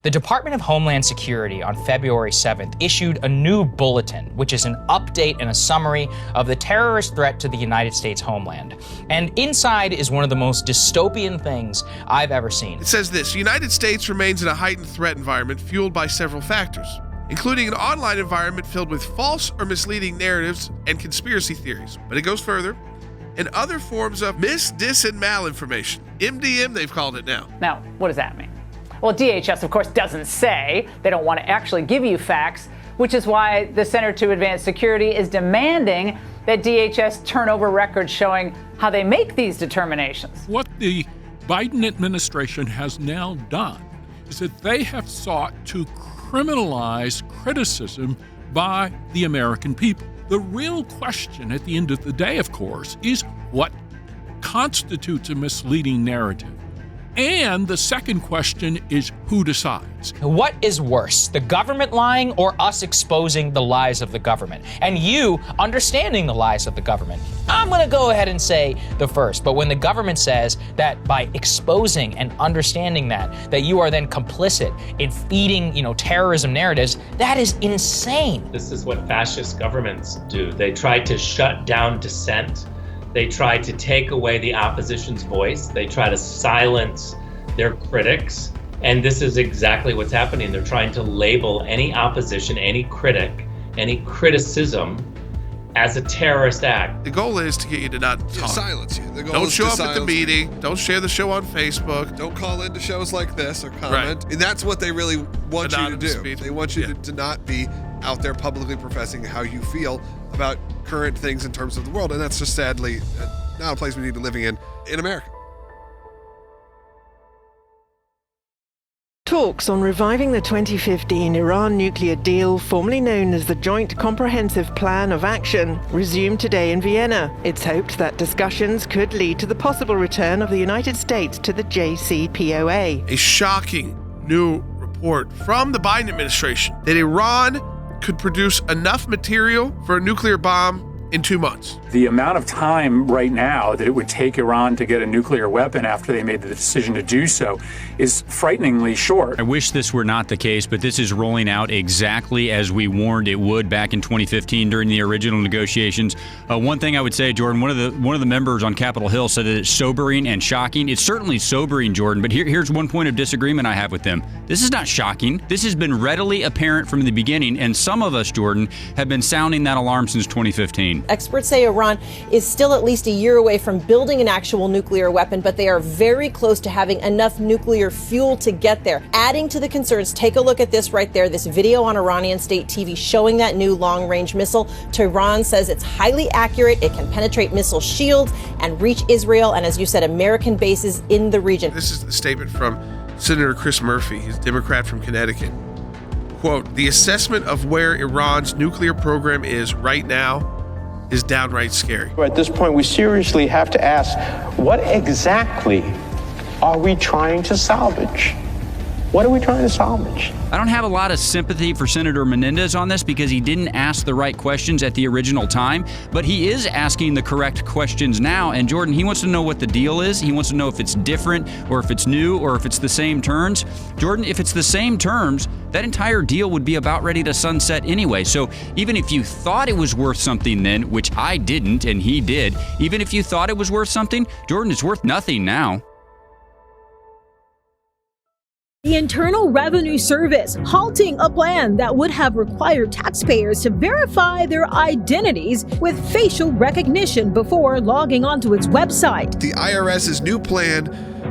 The Department of Homeland Security on February 7th issued a new bulletin, which is an update and a summary of the terrorist threat to the United States homeland. And inside is one of the most dystopian things I've ever seen. It says this: the United States remains in a heightened threat environment fueled by several factors, including an online environment filled with false or misleading narratives and conspiracy theories. But it goes further. And other forms of mis, dis, and malinformation. MDM, they've called it now. Now, what does that mean? Well, DHS, of course, doesn't say. They don't want to actually give you facts, which is why the Center to Advance Security is demanding that DHS turn over records showing how they make these determinations. What the Biden administration has now done is that they have sought to criminalize criticism by the American people. The real question at the end of the day, of course, is what constitutes a misleading narrative? And the second question is who decides? What is worse, the government lying or us exposing the lies of the government? And you understanding the lies of the government? I'm going to go ahead and say the first. But when the government says that by exposing and understanding that you are then complicit in feeding, terrorism narratives, that is insane. This is what fascist governments do. They try to shut down dissent. They try to take away the opposition's voice. They try to silence their critics. And this is exactly what's happening. They're trying to label any opposition, any critic, any criticism as a terrorist act. The goal is to get you to not talk. Silence you. The goal Don't is show to up at the silence meeting. Don't share the show on Facebook. Don't call into shows like this or comment. Right. And that's what they really want Anonymous you to do. speech. They want you to not be out there publicly professing how you feel about current things in terms of the world. And that's just sadly not a place we need to be living in America. Talks on reviving the 2015 Iran nuclear deal, formerly known as the Joint Comprehensive Plan of Action, resumed today in Vienna. It's hoped that discussions could lead to the possible return of the United States to the JCPOA. A shocking new report from the Biden administration that Iran could produce enough material for a nuclear bomb in 2 months. The amount of time right now that it would take Iran to get a nuclear weapon after they made the decision to do so is frighteningly short. I wish this were not the case, but this is rolling out exactly as we warned it would back in 2015 during the original negotiations. One thing I would say, Jordan, one of the members on Capitol Hill said that it's sobering and shocking. It's certainly sobering, Jordan, but here's one point of disagreement I have with them. This is not shocking. This has been readily apparent from the beginning, and some of us, Jordan, have been sounding that alarm since 2015. Experts say Iran is still at least a year away from building an actual nuclear weapon, but they are very close to having enough nuclear fuel to get there. Adding to the concerns, take a look at this right there, this video on Iranian state TV showing that new long-range missile. Tehran says it's highly accurate, it can penetrate missile shields and reach Israel and, as you said, American bases in the region. This is the statement from Senator Chris Murphy, he's a Democrat from Connecticut. Quote, the assessment of where Iran's nuclear program is right now is downright scary. At this point, we seriously have to ask, what exactly are we trying to salvage? What are we trying to salvage? I don't have a lot of sympathy for Senator Menendez on this because he didn't ask the right questions at the original time, but he is asking the correct questions now. And Jordan, he wants to know what the deal is. He wants to know if it's different or if it's new or if it's the same terms. Jordan, if it's the same terms, that entire deal would be about ready to sunset anyway. So even if you thought it was worth something then, which I didn't and he did, even if you thought it was worth something, Jordan, it's worth nothing now. The Internal Revenue Service halting a plan that would have required taxpayers to verify their identities with facial recognition before logging onto its website. The IRS's new plan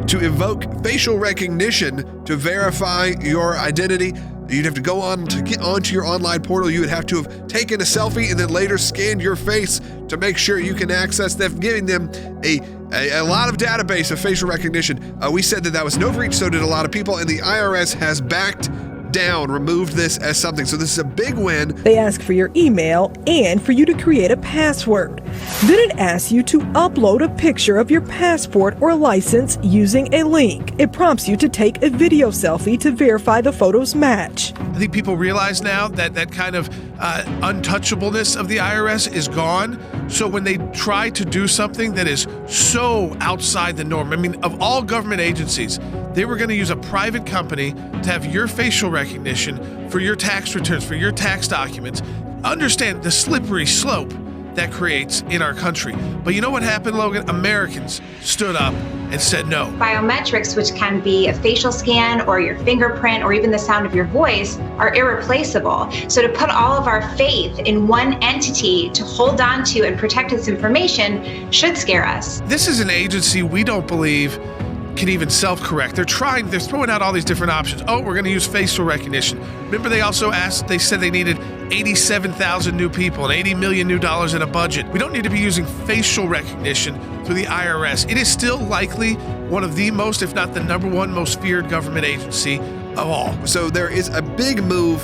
to evoke facial recognition to verify your identity. You'd have to go on to get onto your online portal. You would have to have taken a selfie and then later scanned your face to make sure you can access them, giving them a lot of database of facial recognition. We said that was an overreach, so did a lot of people, and the IRS has backed down, removed this as something. So this is a big win. They ask for your email and for you to create a password. Then it asks you to upload a picture of your passport or license using a link. It prompts you to take a video selfie to verify the photos match. I think people realize now that that kind of untouchableness of the IRS is gone. So when they try to do something that is so outside the norm, I mean, of all government agencies, they were going to use a private company to have your facial recognition for your tax returns, for your tax documents. Understand the slippery slope that creates in our country. But you know what happened, Logan? Americans stood up and said no. Biometrics, which can be a facial scan or your fingerprint or even the sound of your voice, are irreplaceable. So to put all of our faith in one entity to hold on to and protect this information should scare us. This is an agency we don't believe can even self-correct. They're throwing out all these different options. Oh, we're going to use facial recognition. Remember they said they needed 87,000 new people and $80 million new dollars in a budget. We don't need to be using facial recognition through the IRS. It is still likely one of the most, if not the number one most feared government agency of all. So there is a big move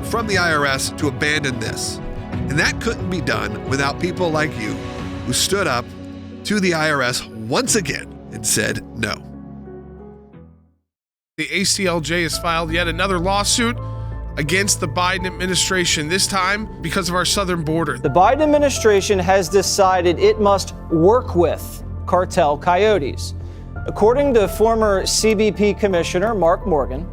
from the IRS to abandon this. And that couldn't be done without people like you who stood up to the IRS once again and said no. The ACLJ has filed yet another lawsuit against the Biden administration, this time because of our southern border. The Biden administration has decided it must work with cartel coyotes. According to former CBP Commissioner Mark Morgan,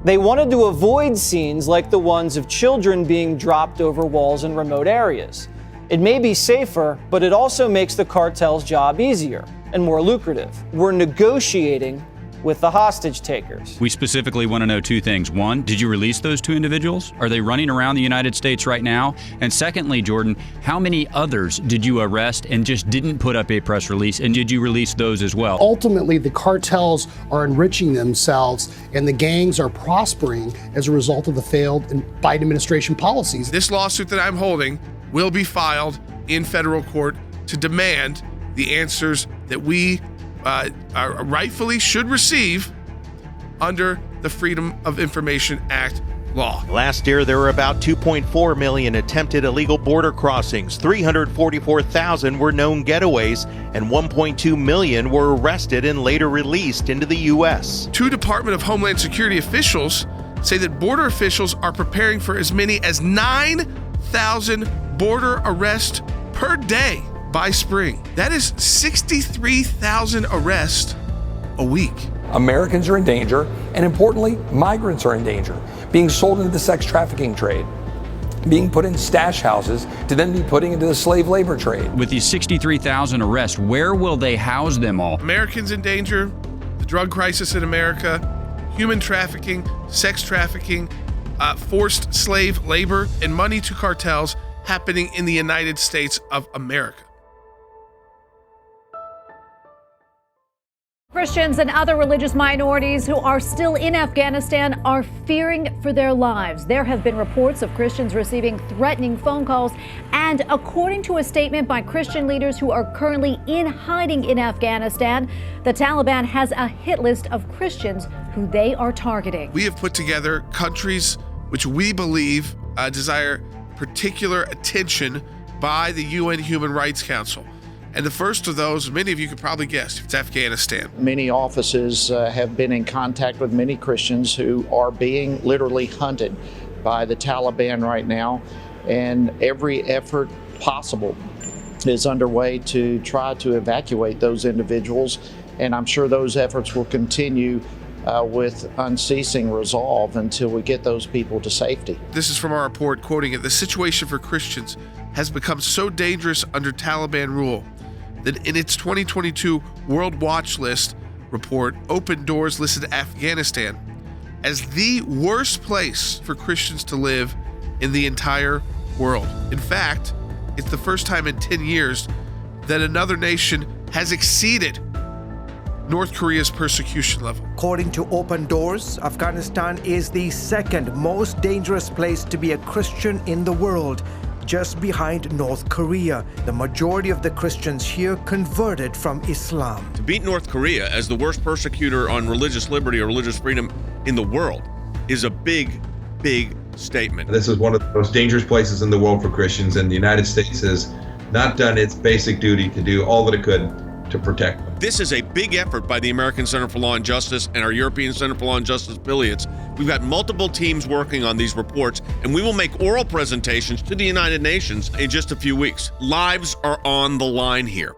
they wanted to avoid scenes like the ones of children being dropped over walls in remote areas. It may be safer, but it also makes the cartel's job easier and more lucrative. We're negotiating with the hostage takers. We specifically want to know two things. One, did you release those two individuals? Are they running around the United States right now? And secondly, Jordan, how many others did you arrest and just didn't put up a press release? And did you release those as well? Ultimately, the cartels are enriching themselves and the gangs are prospering as a result of the failed Biden administration policies. This lawsuit that I'm holding will be filed in federal court to demand the answers that we rightfully should receive under the Freedom of Information Act law. Last year, there were about 2.4 million attempted illegal border crossings, 344,000 were known getaways, and 1.2 million were arrested and later released into the U.S. Two Department of Homeland Security officials say that border officials are preparing for as many as 9,000 border arrests per day by spring. That is 63,000 arrests a week. Americans are in danger, and importantly, migrants are in danger, being sold into the sex trafficking trade, being put in stash houses to then be putting into the slave labor trade. With these 63,000 arrests, where will they house them all? Americans in danger, the drug crisis in America, human trafficking, sex trafficking, forced slave labor, and money to cartels happening in the United States of America. Christians and other religious minorities who are still in Afghanistan are fearing for their lives. There have been reports of Christians receiving threatening phone calls, and according to a statement by Christian leaders who are currently in hiding in Afghanistan, the Taliban has a hit list of Christians who they are targeting. We have put together countries which we believe desire particular attention by the UN Human Rights Council. And the first of those, many of you could probably guess, it's Afghanistan. Many offices have been in contact with many Christians who are being literally hunted by the Taliban right now. And every effort possible is underway to try to evacuate those individuals. And I'm sure those efforts will continue with unceasing resolve until we get those people to safety. This is from our report, quoting it, "The situation for Christians has become so dangerous under Taliban rule that in its 2022 World Watch List report, Open Doors listed Afghanistan as the worst place for Christians to live in the entire world. In fact, it's the first time in 10 years that another nation has exceeded North Korea's persecution level." According to Open Doors, Afghanistan is the second most dangerous place to be a Christian in the world, just behind North Korea. The majority of the Christians here converted from Islam. To beat North Korea as the worst persecutor on religious liberty or religious freedom in the world is a big, big statement. This is one of the most dangerous places in the world for Christians, and the United States has not done its basic duty to do all that it could to protect them. This is a big effort by the American Center for Law and Justice and our European Center for Law and Justice affiliates. We've got multiple teams working on these reports, and we will make oral presentations to the United Nations in just a few weeks. Lives are on the line here.